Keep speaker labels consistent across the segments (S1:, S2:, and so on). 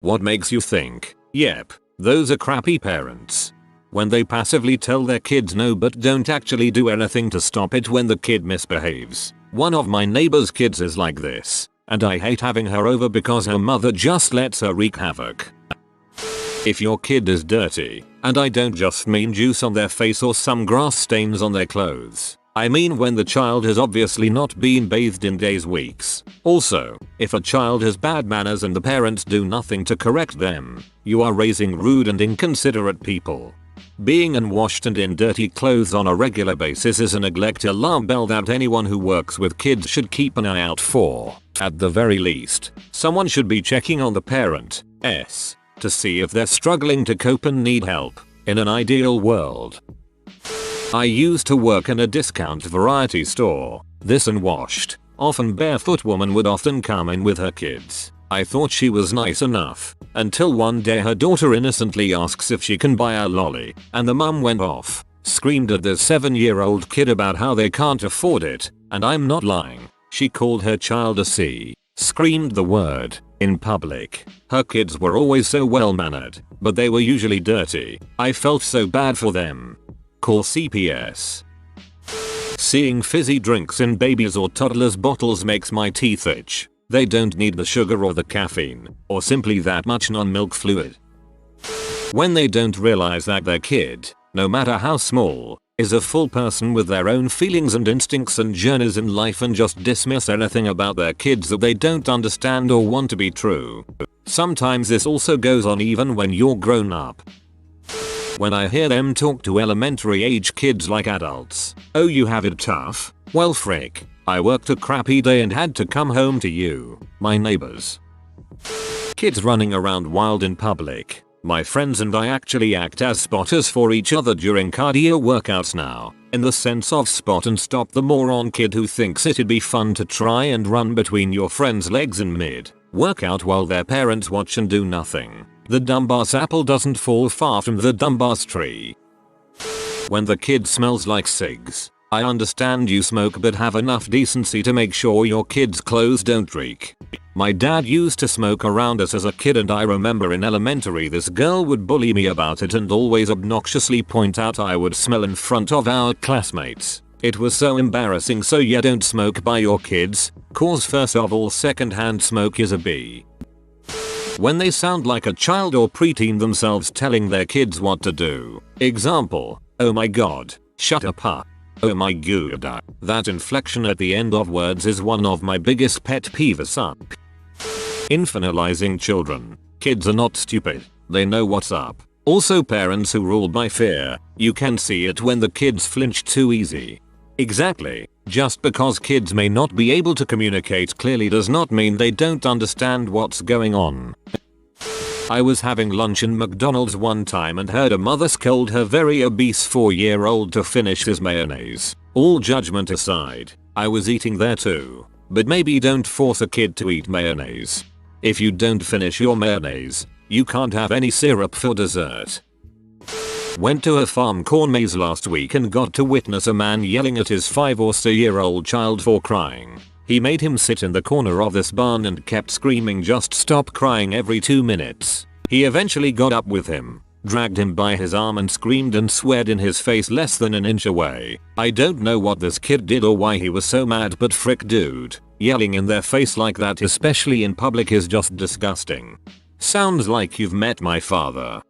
S1: What makes you think, yep, those are crappy parents? When they passively tell their kids no but don't actually do anything to stop it when the kid misbehaves. One of my neighbor's kids is like this, and I hate having her over because her mother just lets her wreak havoc. If your kid is dirty, and I don't just mean juice on their face or some grass stains on their clothes, I mean when the child has obviously not been bathed in days, weeks. Also, if a child has bad manners and the parents do nothing to correct them, you are raising rude and inconsiderate people. Being unwashed and in dirty clothes on a regular basis is a neglect alarm bell that anyone who works with kids should keep an eye out for. At the very least, someone should be checking on the parents to see if they're struggling to cope and need help. In an ideal world, I used to work in a discount variety store. This unwashed, often barefoot woman would often come in with her kids. I thought she was nice enough, until one day her daughter innocently asks if she can buy a lolly, and the mum went off, screamed at the 7-year-old kid about how they can't afford it, and I'm not lying. She called her child a C, screamed the word, in public. Her kids were always so well mannered, but they were usually dirty. I felt so bad for them. Call CPS. Seeing fizzy drinks in babies' or toddlers' bottles makes my teeth itch. They don't need the sugar or the caffeine, or simply that much non-milk fluid. When they don't realize that their kid, no matter how small, is a full person with their own feelings and instincts and journeys in life and just dismiss anything about their kids that they don't understand or want to be true. Sometimes this also goes on even when you're grown up. When I hear them talk to elementary age kids like adults. Oh, you have it tough? Well frick, I worked a crappy day and had to come home to you, my neighbors. Kids running around wild in public. My friends and I actually act as spotters for each other during cardio workouts now, in the sense of spot and stop the moron kid who thinks it'd be fun to try and run between your friend's legs in mid-workout while their parents watch and do nothing. The dumbass apple doesn't fall far from the dumbass tree. When the kid smells like cigs. I understand you smoke but have enough decency to make sure your kids' clothes don't reek. My dad used to smoke around us as a kid and I remember in elementary this girl would bully me about it and always obnoxiously point out I would smell in front of our classmates. It was so embarrassing, so yeah, don't smoke by your kids, cause first of all secondhand smoke is a B. When they sound like a child or preteen themselves telling their kids what to do. Example, oh my god, shut up huh. Oh my god. That inflection at the end of words is one of my biggest pet peeves. Infantilizing children. Kids are not stupid. They know what's up. Also parents who rule by fear. You can see it when the kids flinch too easy. Exactly. Just because kids may not be able to communicate clearly does not mean they don't understand what's going on. I was having lunch in McDonald's one time and heard a mother scold her very obese 4-year-old to finish his mayonnaise. All judgment aside, I was eating there too. But maybe don't force a kid to eat mayonnaise. If you don't finish your mayonnaise, you can't have any syrup for dessert. Went to a farm corn maze last week and got to witness a man yelling at his 5 or 6-year-old child for crying. He made him sit in the corner of this barn and kept screaming just stop crying every 2 minutes. He eventually got up with him, dragged him by his arm and screamed and sweared in his face less than an inch away. I don't know what this kid did or why he was so mad, but frick dude, yelling in their face like that especially in public is just disgusting. Sounds like you've met my father.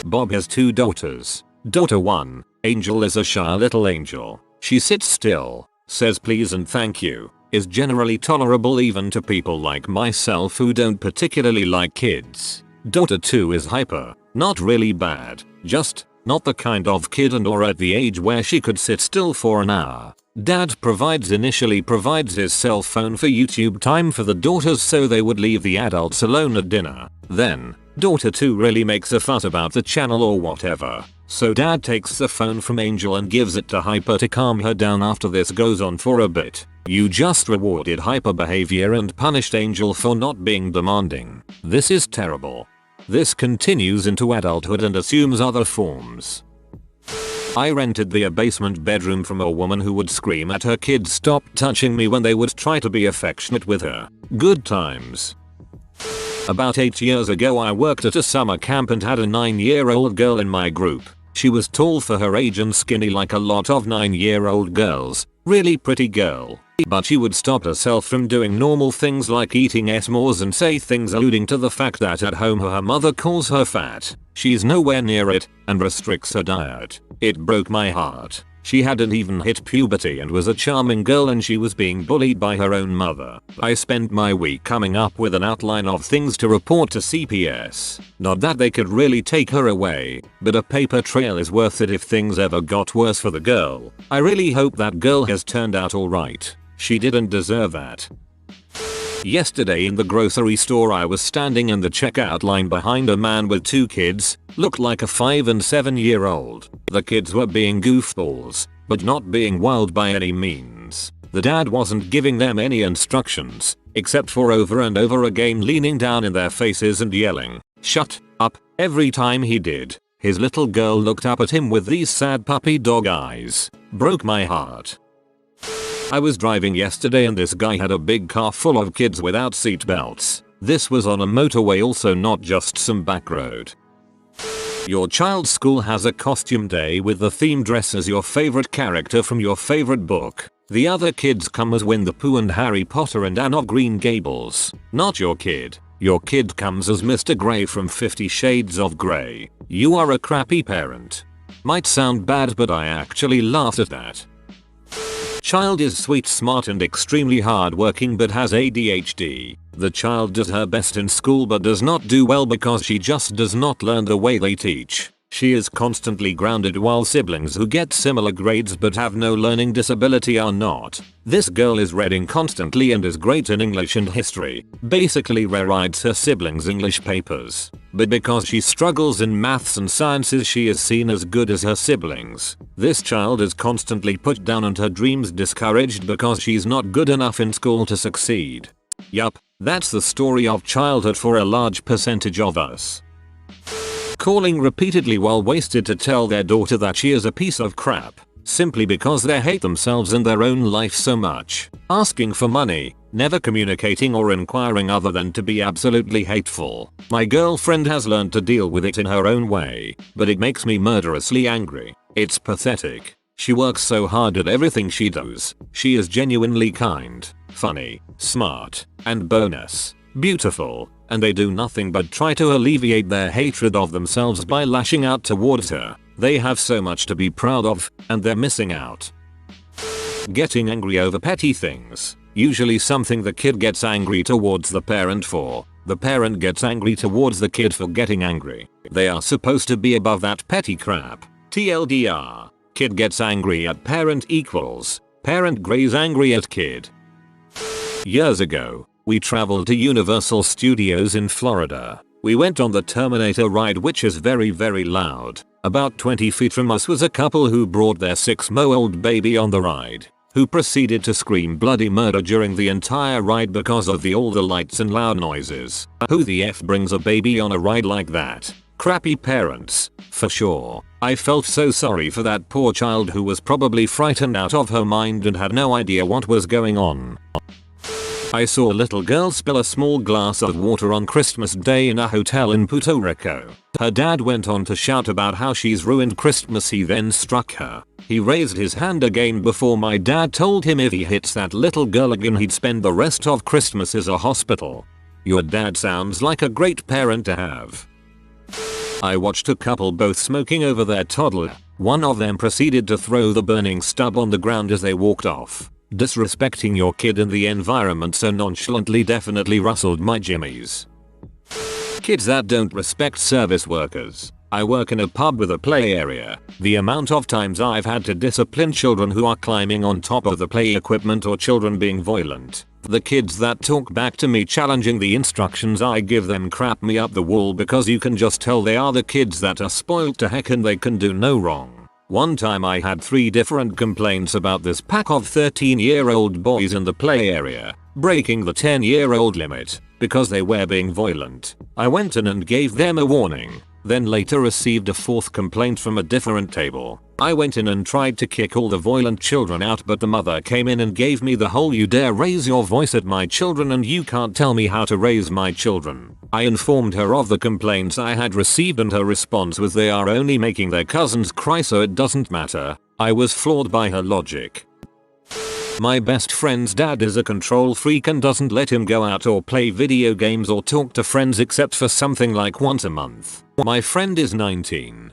S1: Bob has 2 daughters. Daughter 1, Angel, is a shy little angel. She sits still, says please and thank you, is generally tolerable even to people like myself who don't particularly like kids. Daughter 2 is hyper, not really bad, just not the kind of kid and or at the age where she could sit still for an hour. Dad initially provides his cell phone for YouTube time for the daughters so they would leave the adults alone at dinner. Then, daughter 2 really makes a fuss about the channel or whatever. So dad takes the phone from Angel and gives it to Hyper to calm her down. After this goes on for a bit, you just rewarded Hyper behavior and punished Angel for not being demanding. This is terrible. This continues into adulthood and assumes other forms. I rented the basement bedroom from a woman who would scream at her kids stop touching me when they would try to be affectionate with her. Good times. About 8 years ago I worked at a summer camp and had a 9-year-old girl in my group. She was tall for her age and skinny like a lot of 9-year-old girls. Really pretty girl. But she would stop herself from doing normal things like eating s'mores and say things alluding to the fact that at home her mother calls her fat. She's nowhere near it and restricts her diet. It broke my heart. She hadn't even hit puberty and was a charming girl, and she was being bullied by her own mother. I spent my week coming up with an outline of things to report to CPS. Not that they could really take her away, but a paper trail is worth it if things ever got worse for the girl. I really hope that girl has turned out alright. She didn't deserve that. Yesterday in the grocery store I was standing in the checkout line behind a man with 2 kids, looked like a 5 and 7-year-old. The kids were being goofballs, but not being wild by any means. The dad wasn't giving them any instructions, except for over and over again leaning down in their faces and yelling, "Shut up," every time he did. His little girl looked up at him with these sad puppy dog eyes. Broke my heart. I was driving yesterday and this guy had a big car full of kids without seatbelts. This was on a motorway, also not just some back road. Your child's school has a costume day with the theme dress as your favorite character from your favorite book. The other kids come as Winnie the Pooh and Harry Potter and Anne of Green Gables. Not your kid. Your kid comes as Mr. Grey from 50 Shades of Grey. You are a crappy parent. Might sound bad, but I actually laughed at that. Child is sweet, smart and extremely hardworking but has ADHD. The child does her best in school but does not do well because she just does not learn the way they teach. She is constantly grounded while siblings who get similar grades but have no learning disability are not. This girl is reading constantly and is great in English and history. Basically rewrites her siblings' English papers. But because she struggles in maths and sciences she is seen as good as her siblings. This child is constantly put down and her dreams discouraged because she's not good enough in school to succeed. Yup, that's the story of childhood for a large percentage of us. Calling repeatedly while wasted to tell their daughter that she is a piece of crap, simply because they hate themselves and their own life so much. Asking for money, never communicating or inquiring other than to be absolutely hateful. My girlfriend has learned to deal with it in her own way, but it makes me murderously angry. It's pathetic. She works so hard at everything she does. She is genuinely kind, funny, smart, and bonus, beautiful, and they do nothing but try to alleviate their hatred of themselves by lashing out towards her. They have so much to be proud of, and they're missing out. Getting angry over petty things. Usually something the kid gets angry towards the parent for. The parent gets angry towards the kid for getting angry. They are supposed to be above that petty crap. TLDR. Kid gets angry at parent equals parent grays angry at kid. Years ago, we traveled to Universal Studios in Florida. We went on the Terminator ride, which is very loud. About 20 feet from us was a couple who brought their 6-month-old baby on the ride, who proceeded to scream bloody murder during the entire ride because of all the lights and loud noises. Who the F brings a baby on a ride like that? Crappy parents, for sure. I felt so sorry for that poor child who was probably frightened out of her mind and had no idea what was going on. I saw a little girl spill a small glass of water on Christmas Day in a hotel in Puerto Rico. Her dad went on to shout about how she's ruined Christmas. He then struck her. He raised his hand again before my dad told him if he hits that little girl again he'd spend the rest of Christmas in a hospital. Your dad sounds like a great parent to have. I watched a couple both smoking over their toddler. One of them proceeded to throw the burning stub on the ground as they walked off. Disrespecting your kid in the environment so nonchalantly definitely rustled my jimmies. Kids that don't respect service workers. I work in a pub with a play area. The amount of times I've had to discipline children who are climbing on top of the play equipment or children being violent. The kids that talk back to me challenging the instructions I give them crap me up the wall because you can just tell they are the kids that are spoiled to heck and they can do no wrong. One time I had 3 different complaints about this pack of 13-year-old boys in the play area, breaking the 10-year-old limit, because they were being violent. I went in and gave them a warning. then later received a fourth complaint from a different table. I went in and tried to kick all the violent children out, but the mother came in and gave me the whole "you dare raise your voice at my children and you can't tell me how to raise my children." I informed her of the complaints I had received and her response was, "They are only making their cousins cry, so it doesn't matter." I was floored by her logic. My best friend's dad is a control freak and doesn't let him go out or play video games or talk to friends except for something like once a month. My friend is 19.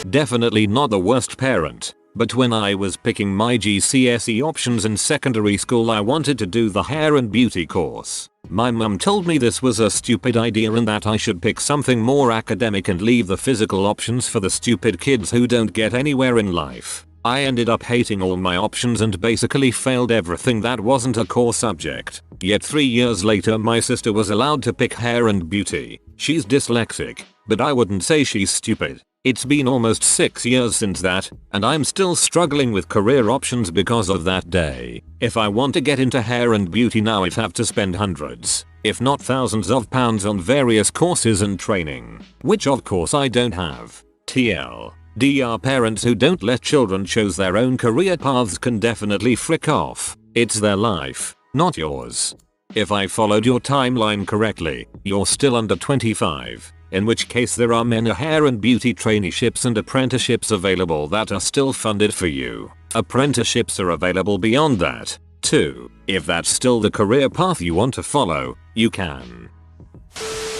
S1: Definitely not the worst parent, but when I was picking my GCSE options in secondary school I wanted to do the hair and beauty course. My mum told me this was a stupid idea and that I should pick something more academic and leave the physical options for the stupid kids who don't get anywhere in life. I ended up hating all my options and basically failed everything that wasn't a core subject. Yet 3 years later my sister was allowed to pick hair and beauty. She's dyslexic, but I wouldn't say she's stupid. It's been almost 6 years since that, and I'm still struggling with career options because of that day. If I want to get into hair and beauty now I'd have to spend hundreds, if not thousands of pounds on various courses and training, which of course I don't have. TLDR, parents who don't let children choose their own career paths can definitely frick off. It's their life, not yours. If I followed your timeline correctly, you're still under 25. In which case there are many hair and beauty traineeships and apprenticeships available that are still funded for you. Apprenticeships are available beyond that, too. If that's still the career path you want to follow, you can.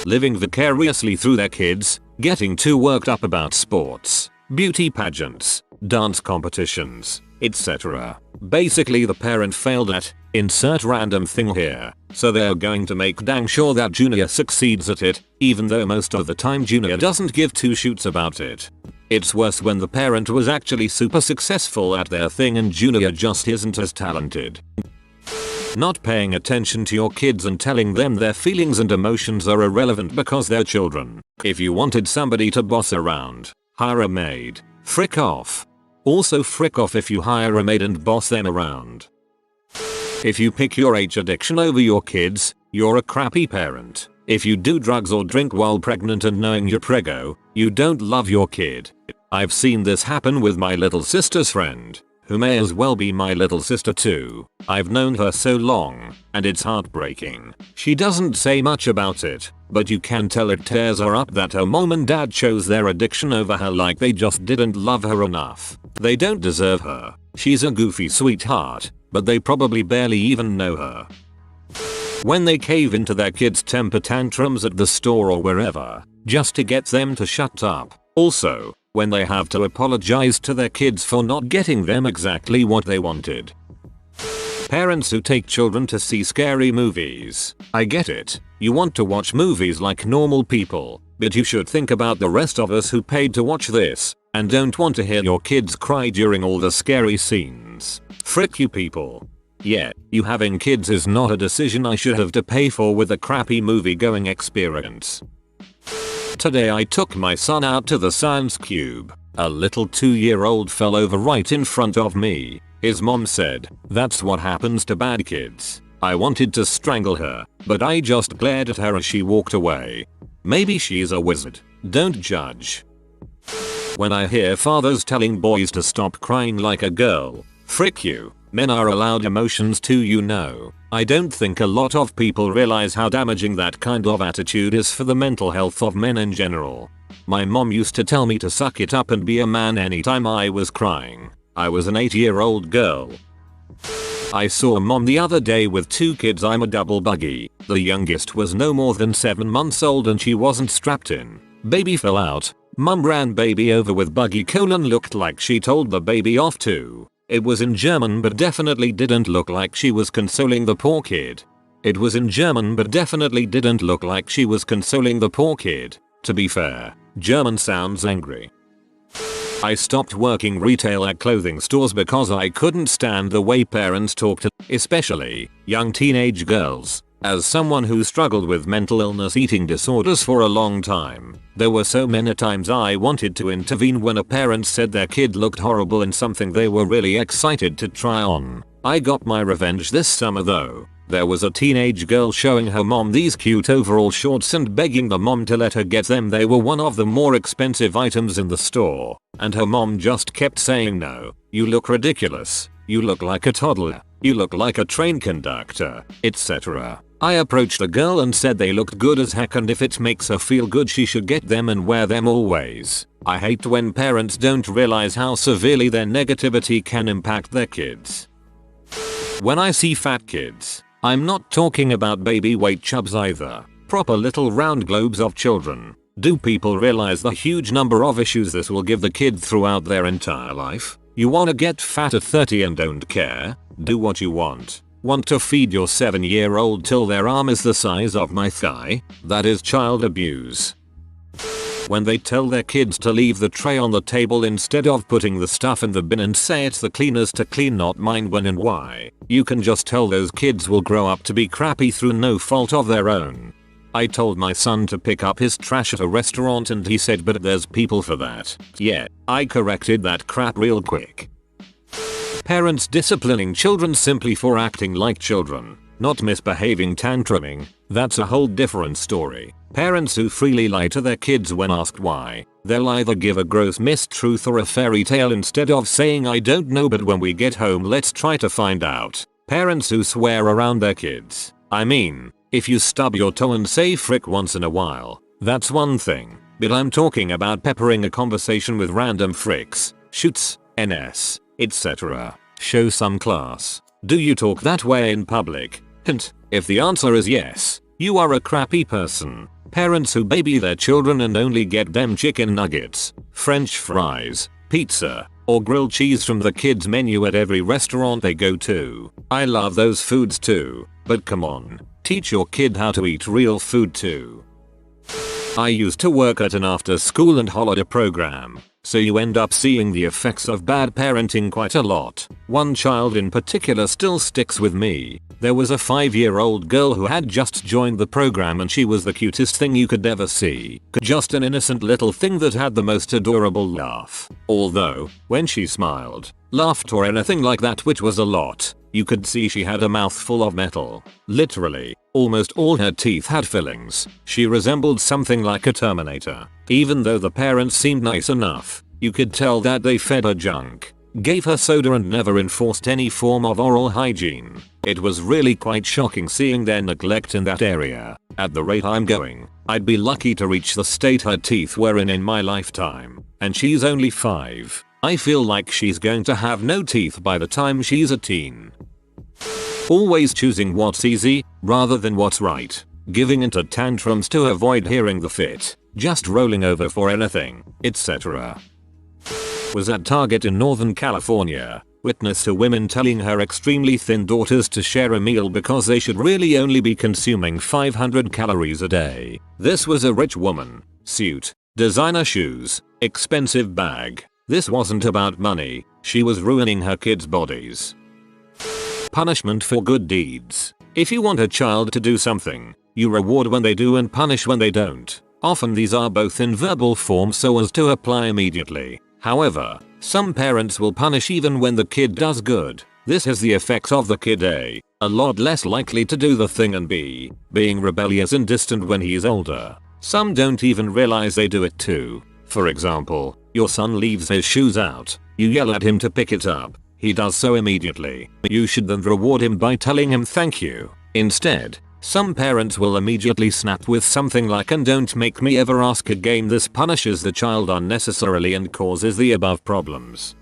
S1: Living vicariously through their kids, getting too worked up about sports, beauty pageants, dance competitions, etc. Basically the parent failed at insert random thing here, so they're going to make dang sure that Junior succeeds at it, even though most of the time Junior doesn't give two shoots about it. It's worse when the parent was actually super successful at their thing and Junior just isn't as talented. Not paying attention to your kids and telling them their feelings and emotions are irrelevant because they're children. If you wanted somebody to boss around, hire a maid. Frick off. Also frick off if you hire a maid and boss them around. If you pick your age addiction over your kids, you're a crappy parent. If you do drugs or drink while pregnant and knowing you're preggo, you don't love your kid. I've seen this happen with my little sister's friend, who may as well be my little sister too. I've known her so long, and it's heartbreaking. She doesn't say much about it, but you can tell it tears her up that her mom and dad chose their addiction over her like they just didn't love her enough. They don't deserve her. She's a goofy sweetheart, but they probably barely even know her. When they cave into their kids' temper tantrums at the store or wherever, just to get them to shut up. Also, when they have to apologize to their kids for not getting them exactly what they wanted. Parents who take children to see scary movies. I get it. You want to watch movies like normal people, but you should think about the rest of us who paid to watch this, and don't want to hear your kids cry during all the scary scenes. Frick you people. Yeah, you having kids is not a decision I should have to pay for with a crappy movie going experience. Today I took my son out to the science cube. A little 2-year-old fell over right in front of me. His mom said, "That's what happens to bad kids." I wanted to strangle her, but I just glared at her as she walked away. Maybe she's a wizard. Don't judge. When I hear fathers telling boys to stop crying like a girl, frick you. Men are allowed emotions too, you know. I don't think a lot of people realize how damaging that kind of attitude is for the mental health of men in general. My mom used to tell me to suck it up and be a man anytime I was crying. I was an 8-year-old girl. I saw mom the other day with 2 kids. I'm a double buggy. The youngest was no more than 7 months old and she wasn't strapped in. Baby fell out. Mum ran baby over with buggy : looked like she told the baby off too. It was in German but definitely didn't look like she was consoling the poor kid. It was in German but definitely didn't look like she was consoling the poor kid. To be fair, German sounds angry. I stopped working retail at clothing stores because I couldn't stand the way parents talk to, especially, young teenage girls. As someone who struggled with mental illness eating disorders for a long time, there were so many times I wanted to intervene when a parent said their kid looked horrible in something they were really excited to try on. I got my revenge this summer though. There was a teenage girl showing her mom these cute overall shorts and begging the mom to let her get them. They were one of the more expensive items in the store, and her mom just kept saying no. You look ridiculous. You look like a toddler. You look like a train conductor, etc. I approached the girl and said they looked good as heck, and if it makes her feel good she should get them and wear them always. I hate when parents don't realize how severely their negativity can impact their kids. When I see fat kids, I'm not talking about baby weight chubs either. Proper little round globes of children. Do people realize the huge number of issues this will give the kid throughout their entire life? You wanna get fat at 30 and don't care? Do what you want. Want to feed your 7-year-old till their arm is the size of my thigh? That is child abuse. When they tell their kids to leave the tray on the table instead of putting the stuff in the bin and say it's the cleaner's to clean, not mine, when and why. You can just tell those kids will grow up to be crappy through no fault of their own. I told my son to pick up his trash at a restaurant and he said, but there's people for that. Yeah, I corrected that crap real quick. Parents disciplining children simply for acting like children, not misbehaving, tantruming, that's a whole different story. Parents who freely lie to their kids when asked why. They'll either give a gross mistruth or a fairy tale instead of saying I don't know, but when we get home let's try to find out. Parents who swear around their kids. I mean, if you stub your toe and say frick once in a while, that's one thing. But I'm talking about peppering a conversation with random fricks, shoots, ns, etc. Show some class. Do you talk that way in public? Hint, if the answer is yes, you are a crappy person. Parents who baby their children and only get them chicken nuggets, french fries, pizza, or grilled cheese from the kids menu at every restaurant they go to. I love those foods too, but come on, teach your kid how to eat real food too. I used to work at an after school and holiday program, so you end up seeing the effects of bad parenting quite a lot. One child in particular still sticks with me. There was a 5-year-old girl who had just joined the program and she was the cutest thing you could ever see. Just an innocent little thing that had the most adorable laugh. Although, when she smiled, laughed or anything like that, which was a lot, you could see she had a mouthful of metal. Literally, almost all her teeth had fillings. She resembled something like a Terminator. Even though the parents seemed nice enough, you could tell that they fed her junk, gave her soda and never enforced any form of oral hygiene. It was really quite shocking seeing their neglect in that area. At the rate I'm going, I'd be lucky to reach the state her teeth were in my lifetime. And she's only 5. I feel like she's going to have no teeth by the time she's a teen. Always choosing what's easy, rather than what's right. Giving into tantrums to avoid hearing the fit. Just rolling over for anything, etc. Was at Target in Northern California. Witness to women telling her extremely thin daughters to share a meal because they should really only be consuming 500 calories a day. This was a rich woman. Suit, designer shoes, expensive bag. This wasn't about money. She was ruining her kids' bodies. Punishment for good deeds. If you want a child to do something, you reward when they do and punish when they don't. Often these are both in verbal form so as to apply immediately. However, some parents will punish even when the kid does good. This has the effect of the kid A lot less likely to do the thing, and B, being rebellious and distant when he's older. Some don't even realize they do it too. For example, your son leaves his shoes out. You yell at him to pick it up. He does so immediately. You should then reward him by telling him thank you. Instead, some parents will immediately snap with something like, and don't make me ever ask again. This punishes the child unnecessarily and causes the above problems.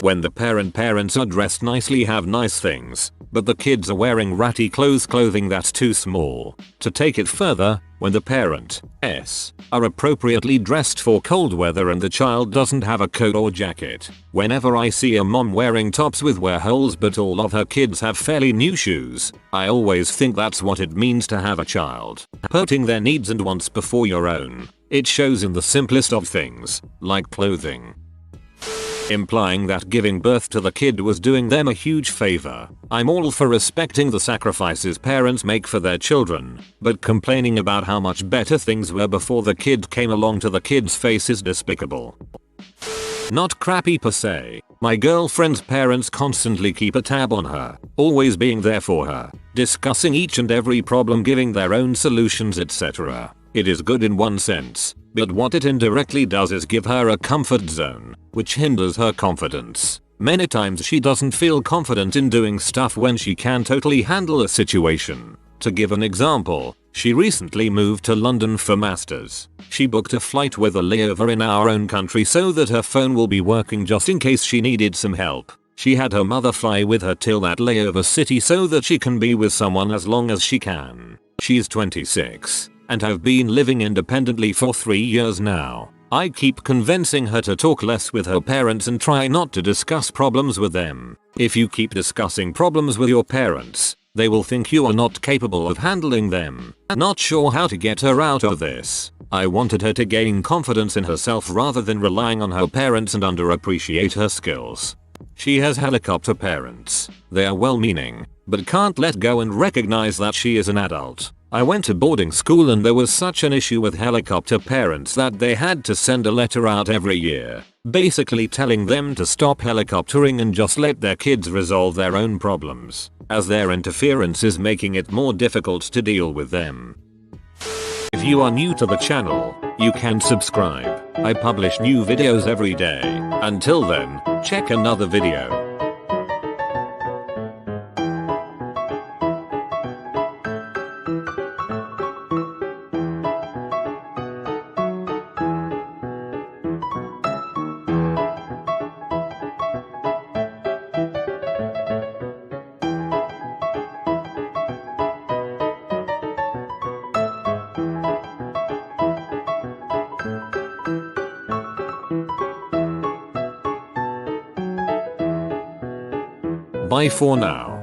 S1: When the parents are dressed nicely, have nice things, but the kids are wearing ratty clothing that's too small. To take it further, when the parents are appropriately dressed for cold weather and the child doesn't have a coat or jacket. Whenever I see a mom wearing tops with wear holes but all of her kids have fairly new shoes, I always think that's what it means to have a child. Putting their needs and wants before your own. It shows in the simplest of things, like clothing. Implying that giving birth to the kid was doing them a huge favor. I'm all for respecting the sacrifices parents make for their children, but complaining about how much better things were before the kid came along to the kid's face is despicable. Not crappy per se, My girlfriend's parents constantly keep a tab on her, always being there for her, discussing each and every problem, giving their own solutions, etc. It is good in one sense, but what it indirectly does is give her a comfort zone, which hinders her confidence. Many times she doesn't feel confident in doing stuff when she can totally handle a situation. To give an example, she recently moved to London for masters. She booked a flight with a layover in our own country so that her phone will be working just in case she needed some help. She had her mother fly with her till that layover city so that she can be with someone as long as she can. She's 26 and have been living independently for 3 years now. I keep convincing her to talk less with her parents and try not to discuss problems with them. If you keep discussing problems with your parents, they will think you are not capable of handling them. Not sure how to get her out of this. I wanted her to gain confidence in herself rather than relying on her parents and underappreciate her skills. She has helicopter parents. They are well-meaning, but can't let go and recognize that she is an adult. I went to boarding school and there was such an issue with helicopter parents that they had to send a letter out every year, basically telling them to stop helicoptering and just let their kids resolve their own problems, as their interference is making it more difficult to deal with them. If you are new to the channel, you can subscribe. I publish new videos every day. Until then, check another video. Bye for now.